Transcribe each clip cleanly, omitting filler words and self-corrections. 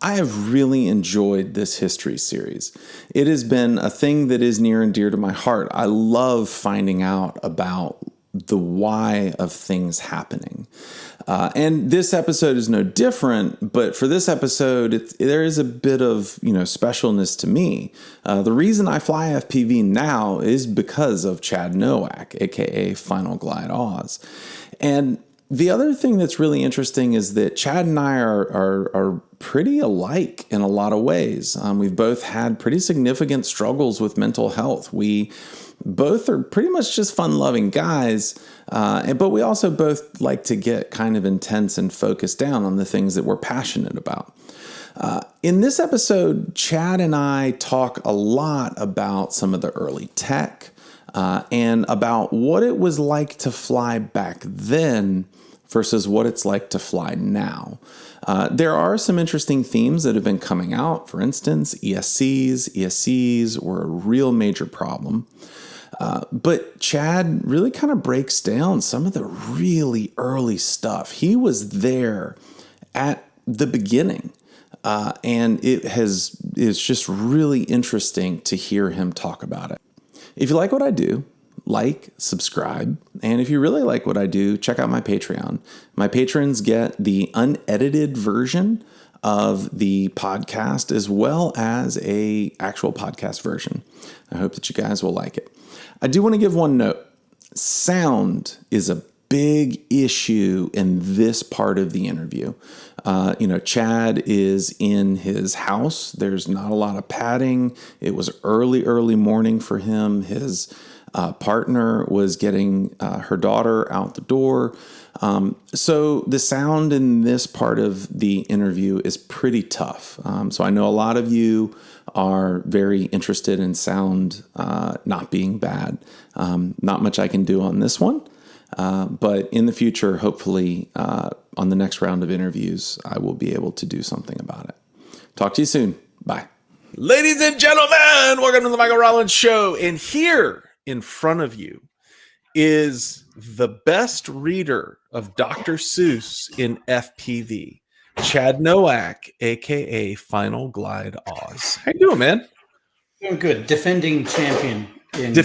I have really enjoyed this history series. It has been a thing that is near and dear to my heart. I love finding out about the why of things happening. And this episode is no different, but for this episode, there is a bit of, specialness to me. The reason I fly FPV now is because of Chad Nowak, aka Finalglideaus. And the other thing that's really interesting is that Chad and I are pretty alike in a lot of ways. We've both had pretty significant struggles with mental health. We both are pretty much just fun-loving guys, but we also both like to get kind of intense and focused down on the things that we're passionate about. In this episode, Chad and I talk a lot about some of the early tech and about what it was like to fly back then versus what it's like to fly now. There are some interesting themes that have been coming out. For instance, ESCs were a real major problem. But Chad really kind of breaks down some of the really early stuff. He was there at the beginning. And it's just really interesting to hear him talk about it. If you like what I do, like, subscribe, and if you really like what I do, check out my Patreon. My patrons get the unedited version of the podcast as well as a actual podcast version. I hope that you guys will like it. I do want to give one note. Sound is a big issue in this part of the interview. Chad is in his house. There's not a lot of padding. It was early morning for him. His partner was getting her daughter out the door. So the sound in this part of the interview is pretty tough. So I know a lot of you are very interested in sound not being bad. Not much I can do on this one. But in the future, hopefully, on the next round of interviews, I will be able to do something about it. Talk to you soon. Bye. Ladies and gentlemen, welcome to the Michael Rollins Show. And here in front of you is the best reader of Dr. Seuss in FPV, Chad Nowak, a.k.a. Finalglideaus. How you doing, man? Doing good. Defending champion. In Dr.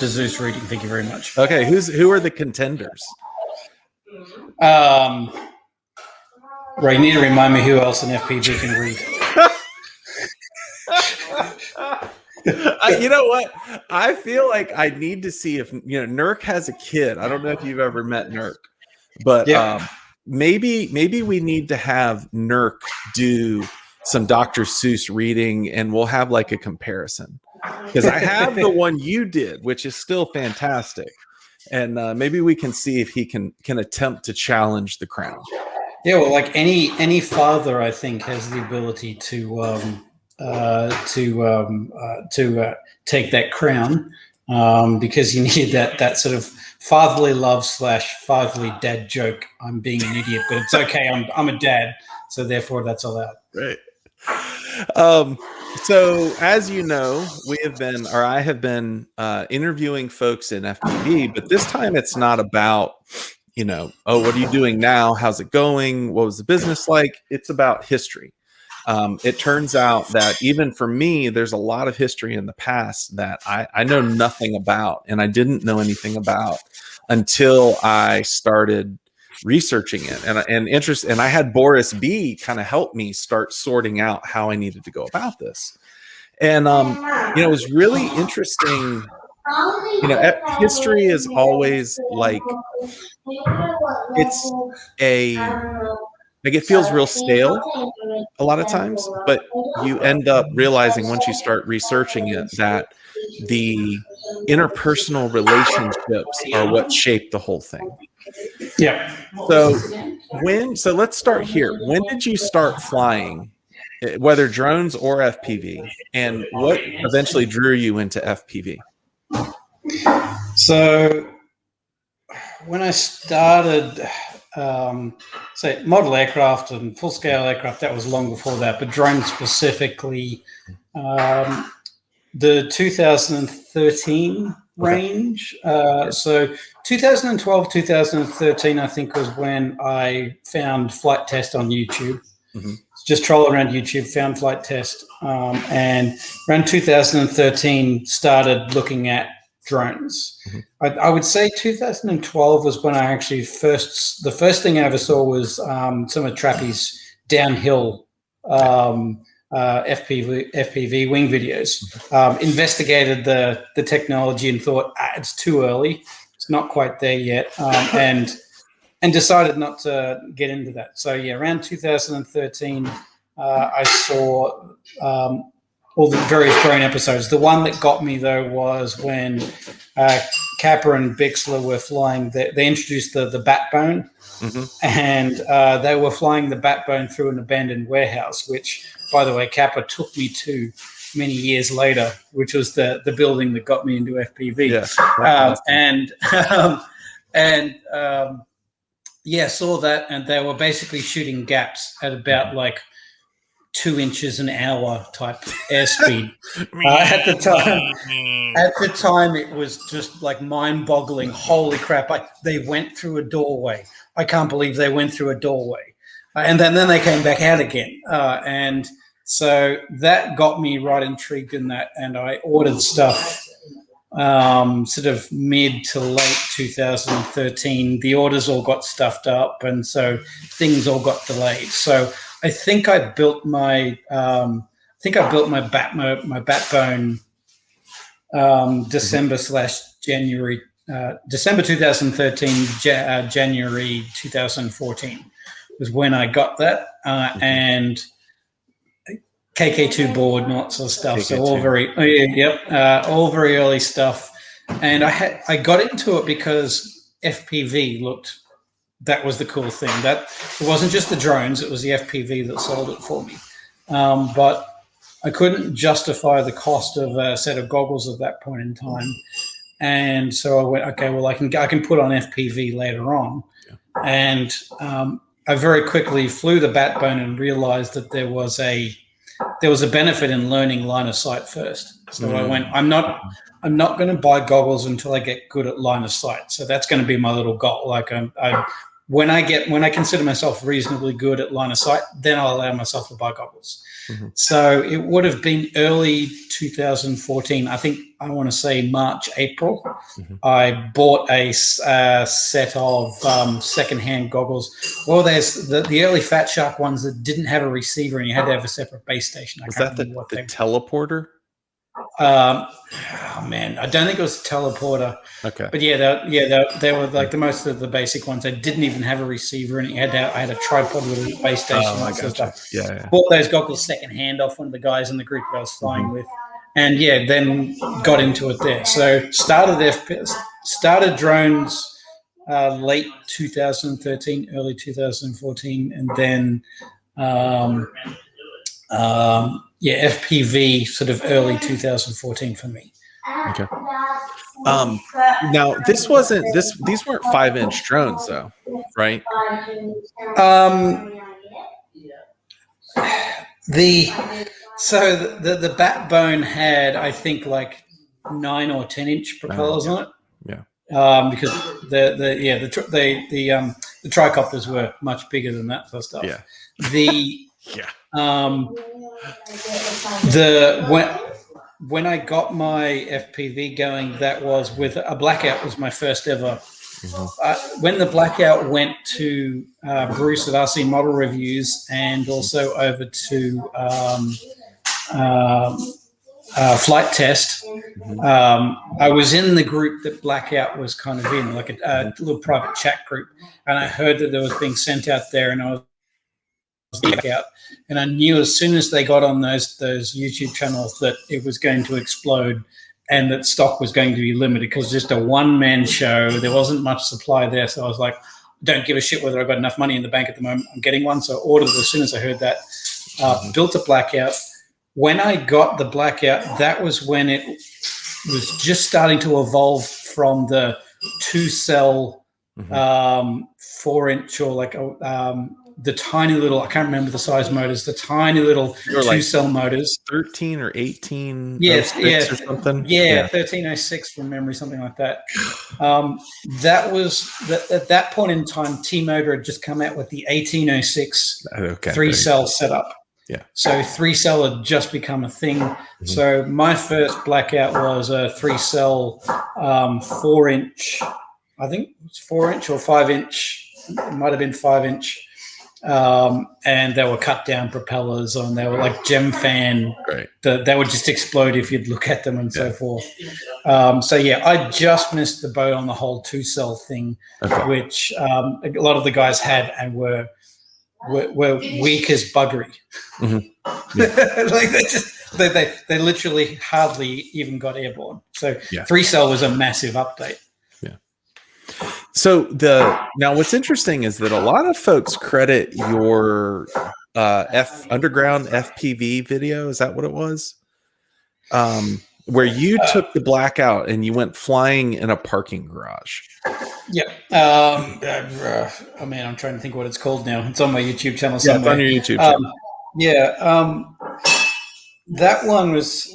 Seuss reading. Thank you very much. Okay, who are the contenders? Ray, you need to remind me who else in FPV can read. You know what? I feel like I need to see if Nurk has a kid. I don't know if you've ever met Nurk, but maybe we need to have Nurk do some Dr. Seuss reading, and we'll have like a comparison. Because I have the one you did, which is still fantastic, and maybe we can see if he can attempt to challenge the crown. Yeah, well, like any father, I think has the ability to take that crown, because you need that sort of fatherly love / fatherly dad joke. I'm being an idiot, but it's okay. I'm a dad, so therefore that's allowed. Right. So as you know, I have been interviewing folks in FPV, but this time it's not about, what are you doing now? How's it going? What was the business like? It's about history. It turns out that even for me, there's a lot of history in the past that I know nothing about, and I didn't know anything about until I started researching it and I had Boris B kind of help me start sorting out how I needed to go about this. And it was really interesting. History is always like it feels real stale a lot of times, but you end up realizing once you start researching it that the interpersonal relationships are what shape the whole thing. Yeah. So let's start here. When did you start flying, whether drones or FPV, and what eventually drew you into FPV? So when I started, say model aircraft and full scale aircraft, that was long before that, but drones specifically, the 2013 range. So 2012, 2013, I think was when I found Flight Test on YouTube. Just troll around YouTube, found flight test, and around 2013 started looking at drones. I would say 2012 was when I actually the first thing I ever saw was some of Trappy's downhill FPV wing videos. Investigated the technology and thought it's too early, it's not quite there yet, and decided not to get into that. So yeah, around 2013, I saw all the various drone episodes. The one that got me though was when Kappa and Bixler were flying. They introduced the backbone, and they were flying the backbone through an abandoned warehouse, which, by the way, Kappa took me to many years later, which was the building that got me into FPV. Yeah, saw that, and they were basically shooting gaps at about like 2 inches an hour type airspeed. At the time, it was just like mind-boggling. Holy crap! They went through a doorway. I can't believe they went through a doorway, and then they came back out again. And so that got me right intrigued in that, and I ordered stuff. Sort of mid to late 2013, the orders all got stuffed up, and so things all got delayed. So I think I built my backbone December/January, December 2013, January 2014 was when I got that, and KK2 board and all that sort of stuff. KK2. So all very early stuff. And I got into it because FPV that was the cool thing. That it wasn't just the drones, it was the FPV that sold it for me. But I couldn't justify the cost of a set of goggles at that point in time. And so I went, okay, well, I can put on FPV later on. Yeah. And I very quickly flew the backbone and realized that there was a benefit in learning line of sight first. So I went, I'm not going to buy goggles until I get good at line of sight. So that's going to be my little goal. Like when I consider myself reasonably good at line of sight, then I'll allow myself to buy goggles. So it would have been early 2014. I think I want to say March, April. I bought a set of secondhand goggles. Well, there's the early Fat Shark ones that didn't have a receiver and you had to have a separate base station. Was that the teleporter? Oh man, I don't think it was a teleporter. Okay. But they were like the most of the basic ones. They didn't even have a receiver, and I had a tripod with a base station. Oh, sort of stuff. Yeah. Bought those goggles secondhand off one of the guys in the group that I was flying with, and then got into it there. So started drones late 2013, early 2014, and then. FPV sort of early 2014 for me. Okay. Now these weren't 5-inch drones though, right? The backbone had, I think, like 9 or 10-inch propellers on it. Yeah. Because the tricopters were much bigger than that sort of stuff. Yeah. When I got my FPV going, that was with a Blackout was my first ever. When the Blackout went to Bruce at RC Model Reviews and also over to Flight Test, I was in the group that Blackout was kind of in, like a little private chat group, and I heard that there was being sent out there, and I was out, and I knew as soon as they got on those YouTube channels that it was going to explode and that stock was going to be limited because just a one-man show. There wasn't much supply there, so I was like, don't give a shit whether I've got enough money in the bank at the moment. I'm getting one, so I ordered it as soon as I heard that. Built a Blackout. When I got the Blackout, that was when it was just starting to evolve from the 2-cell 4-inch or like the tiny little, I can't remember the size motors, the tiny little two-cell motors. 13 or 18 Yeah, or something. Yeah, 1306 from memory, something like that. That was at that point in time, T-Motor had just come out with the 1806 three-cell setup. Yeah. So three-cell had just become a thing. Mm-hmm. So my first Blackout was a three-cell 4-inch, I think it's 4-inch or 5-inch. It might have been 5-inch. And they were cut down propellers and they were like gem fan. Right. They would just explode if you'd look at them and so forth. So yeah, I just missed the boat on the whole 2-cell thing, which a lot of the guys had and were weak as buggery. Mm-hmm. Yeah. Like they literally hardly even got airborne. So 3-cell was a massive update. So now what's interesting is that a lot of folks credit your underground FPV video. Is that what it was? Where you took the Blackout and you went flying in a parking garage. Yeah. I mean, I'm trying to think what it's called now. It's on my YouTube channel somewhere. Yeah, it's on your YouTube channel. That one was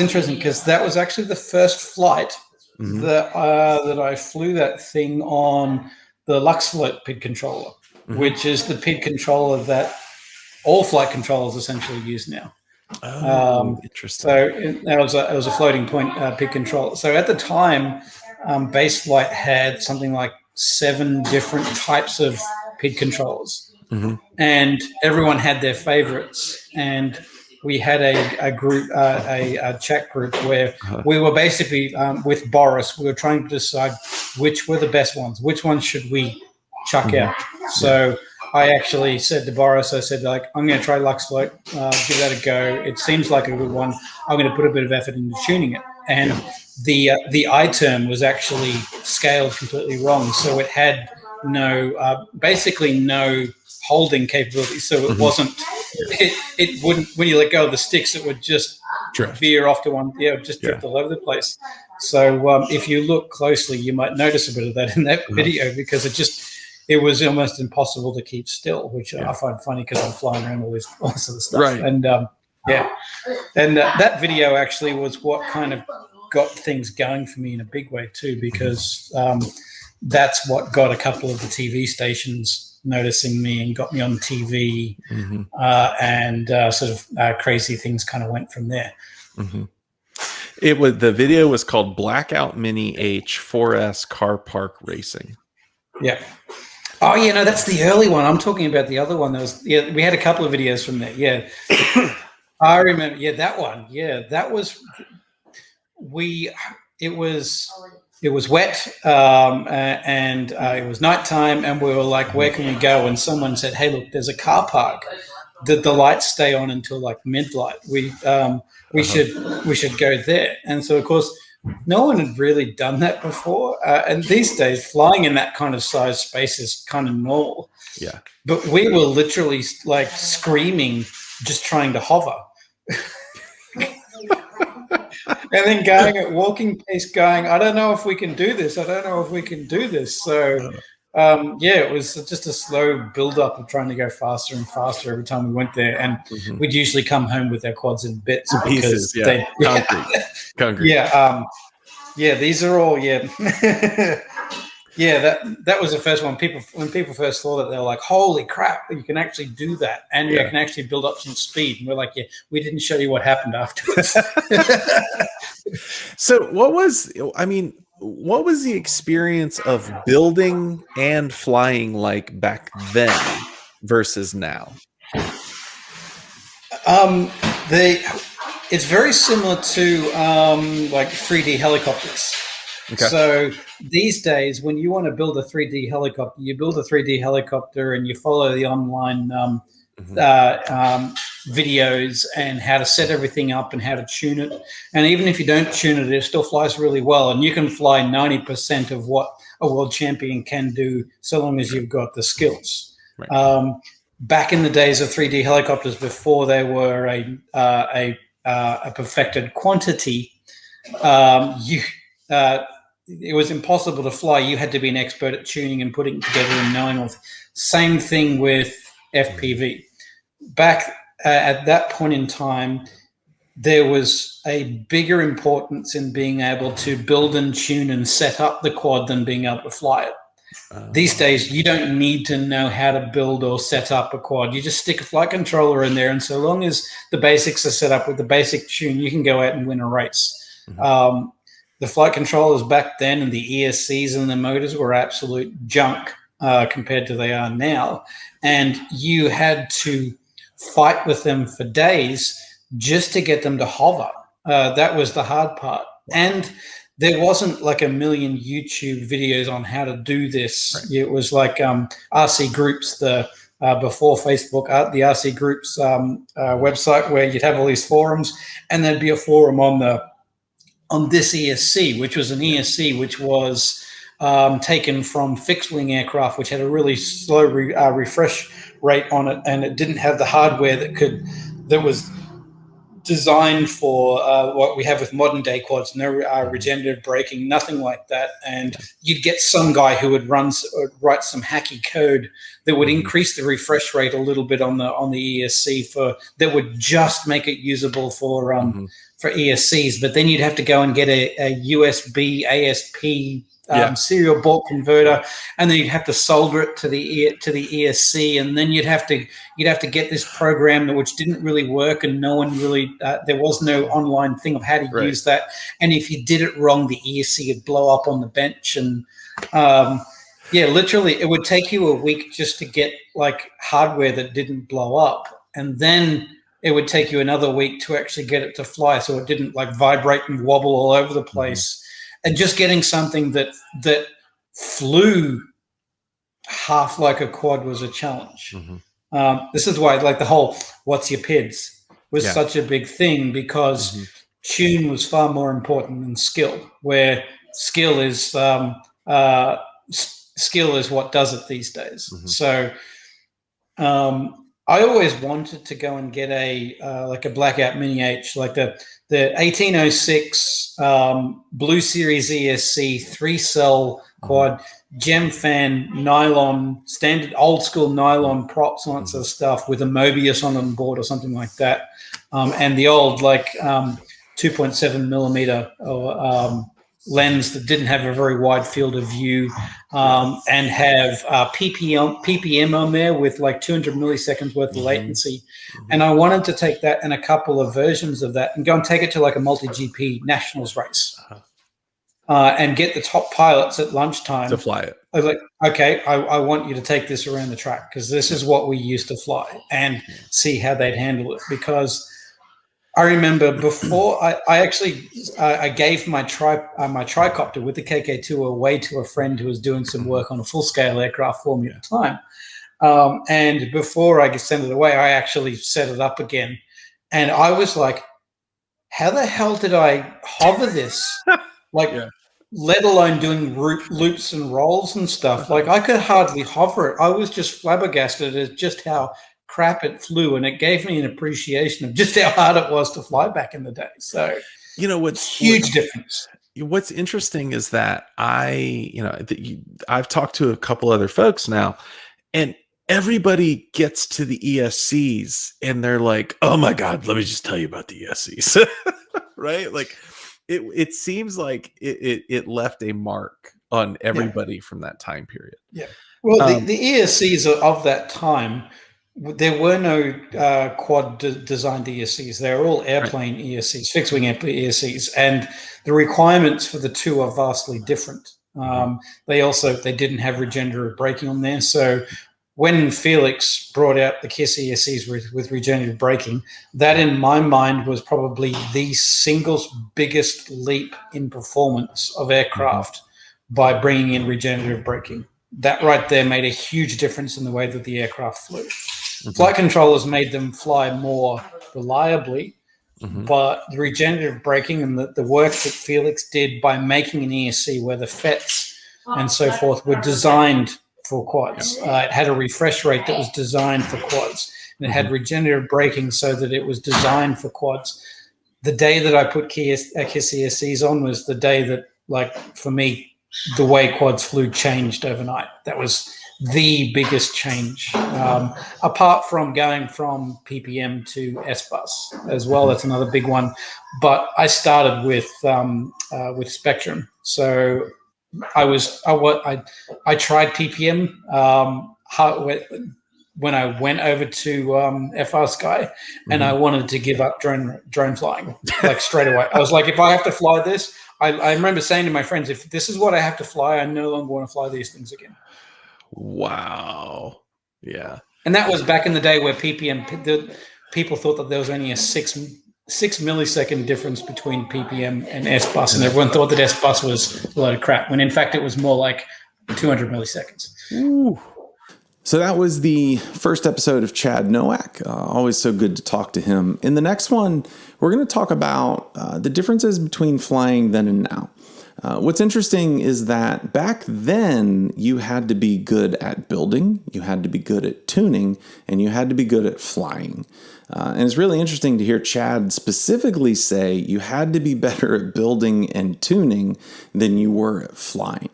interesting because that was actually the first flight that I flew that thing on the LuxFloat PID controller, which is the PID controller that all flight controllers essentially use now. Interesting. So it was a floating point PID controller. So at the time, base flight had something like 7 different types of PID controllers, and everyone had their favorites. And we had a group, a chat group where we were basically with Boris. We were trying to decide which were the best ones. Which ones should we chuck out? So I actually said to Boris, I said, like, I'm going to try LuxFloat, give that a go. It seems like a good one. I'm going to put a bit of effort into tuning it. And the I-term was actually scaled completely wrong. So it had basically no holding capability. So it wasn't, it wouldn't, when you let go of the sticks, it would just veer off to one, it would just drift all over the place. So if you look closely, you might notice a bit of that in that video because it was almost impossible to keep still, which I find funny because I'm flying around all this sort of stuff. Right. And that video actually was what kind of got things going for me in a big way too, because that's what got a couple of the TV stations noticing me and got me on TV, and sort of crazy things kind of went from there. The video was called Blackout Mini H 4S Car Park Racing. Yeah. Oh, that's the early one. I'm talking about the other one. We had a couple of videos from there. Yeah. I remember. Yeah, that one. Yeah, that was. It was wet, and it was nighttime, and we were like, "Where can we go?" And someone said, "Hey, look, there's a car park. The lights stay on until like midnight. We should go there." And so, of course, no one had really done that before. And these days, flying in that kind of size space is kind of normal. Yeah. But we were literally like screaming, just trying to hover. And then going at walking pace, I don't know if we can do this. I don't know if we can do this. So, it was just a slow build-up of trying to go faster and faster every time we went there. And we'd usually come home with our quads in bits. Pieces, concrete. These are all, that was the first one. When people first saw that, they were like, "Holy crap! You can actually do that, and you can actually build up some speed." And we're like, "Yeah, we didn't show you what happened afterwards." So, what was the experience of building and flying like back then versus now? It's very similar to like 3D helicopters. Okay. So these days, when you want to build a 3D helicopter, you build a 3D helicopter and you follow the online videos and how to set everything up and how to tune it. And even if you don't tune it, it still flies really well. And you can fly 90% of what a world champion can do so long as you've got the skills. Right. Back in the days of 3D helicopters, before they were a perfected quantity, it was impossible to fly. You had to be an expert at tuning and putting it together and knowing all. Same thing with FPV. Back at that point in time, there was a bigger importance in being able to build and tune and set up the quad than being able to fly it. These days, you don't need to know how to build or set up a quad. You just stick a flight controller in there, and so long as the basics are set up with the basic tune, you can go out and win a race. The flight controllers back then and the ESCs and the motors were absolute junk compared to they are now, and you had to fight with them for days just to get them to hover. That was the hard part. And there wasn't like a million YouTube videos on how to do this. Right. It was like RC Groups, before Facebook, the RC Groups website, where you'd have all these forums, and there'd be a forum on this ESC, which was an ESC which was taken from fixed-wing aircraft, which had a really slow refresh rate on it, and it didn't have the hardware that was designed for what we have with modern day quads. No regenerative braking, nothing like that. And you'd get some guy who would write some hacky code that would increase the refresh rate a little bit on the ESC that would just make it usable for ESCs. But then you'd have to go and get a USB ASP serial port converter, and then you'd have to solder it to the ESC, and then you'd have to get this program which didn't really work, and no one really there was no online thing of how to use that. And if you did it wrong, the ESC would blow up on the bench, and literally it would take you a week just to get like hardware that didn't blow up, and then it would take you another week to actually get it to fly, so it didn't like vibrate and wobble all over the place. And just getting something that flew half like a quad was a challenge. This is why, like, the whole "what's your PIDs" was such a big thing, because tune was far more important than skill. Where skill is what does it these days. So I always wanted to go and get a Blackout Mini H, like the 1806 Blue Series ESC 3-cell quad, gem fan, nylon, standard old school nylon props and that sort of stuff, with a Mobius on board or something like that, and the old 2.7 millimeter lens that didn't have a very wide field of view, and have PPM on there with like 200 milliseconds worth of latency. And I wanted to take that and a couple of versions of that and go and take it to like a multi-GP nationals race, and get the top pilots at lunchtime to fly it. I was like, okay, I want you to take this around the track, because this is what we used to fly, and see how they'd handle it. Because I remember before I gave my tricopter with the KK2 away to a friend who was doing some work on a full-scale aircraft for me at the time. And before I sent it away, I actually set it up again. And I was like, how the hell did I hover this? Let alone doing loops and rolls and stuff. Like, I could hardly hover it. I was just flabbergasted at just how crap it flew, and it gave me an appreciation of just how hard it was to fly back in the day. So huge difference. What's interesting is that I've talked to a couple other folks now, and everybody gets to the ESCs and they're like, oh my God, let me just tell you about the ESCs. Right? Like it seems like it left a mark on everybody from that time period. Yeah. Well, the ESCs of that time, there were no quad designed ESCs. They were all airplane ESCs, fixed wing ESCs, and the requirements for the two are vastly different. They didn't have regenerative braking on there. So when Felix brought out the KISS ESCs with regenerative braking, that in my mind was probably the single biggest leap in performance of aircraft by bringing in regenerative braking. That right there made a huge difference in the way that the aircraft flew. Flight controllers made them fly more reliably, but the regenerative braking and the work that Felix did by making an ESC where the FETs and so forth were designed for quads. It had a refresh rate that was designed for quads, and it had regenerative braking so that it was designed for quads. The day that I put KISS ESCs on was the day that like for me, the way quads flew changed overnight. That was the biggest change, apart from going from PPM to S-Bus as well. That's another big one. But I started with Spectrum, so I tried PPM when I went over to FR Sky, and I wanted to give up drone flying like straight away. I was like, if I have to fly this, I remember saying to my friends, if this is what I have to fly, I no longer want to fly these things again. Wow. Yeah. And that was back in the day where people thought that there was only a 6 millisecond difference between PPM and S-Bus, and everyone thought that S-Bus was a load of crap, when in fact it was more like 200 milliseconds. Ooh. So that was the first episode of Chad Nowak. Always so good to talk to him. In the next one, we're going to talk about the differences between flying then and now. What's interesting is that back then you had to be good at building, you had to be good at tuning, and you had to be good at flying. And it's really interesting to hear Chad specifically say you had to be better at building and tuning than you were at flying.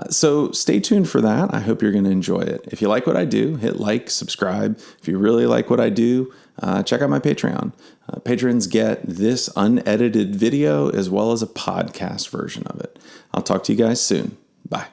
So stay tuned for that. I hope you're going to enjoy it. If you like what I do, hit like, subscribe. If you really like what I do, check out my Patreon. Patrons get this unedited video as well as a podcast version of it. I'll talk to you guys soon. Bye.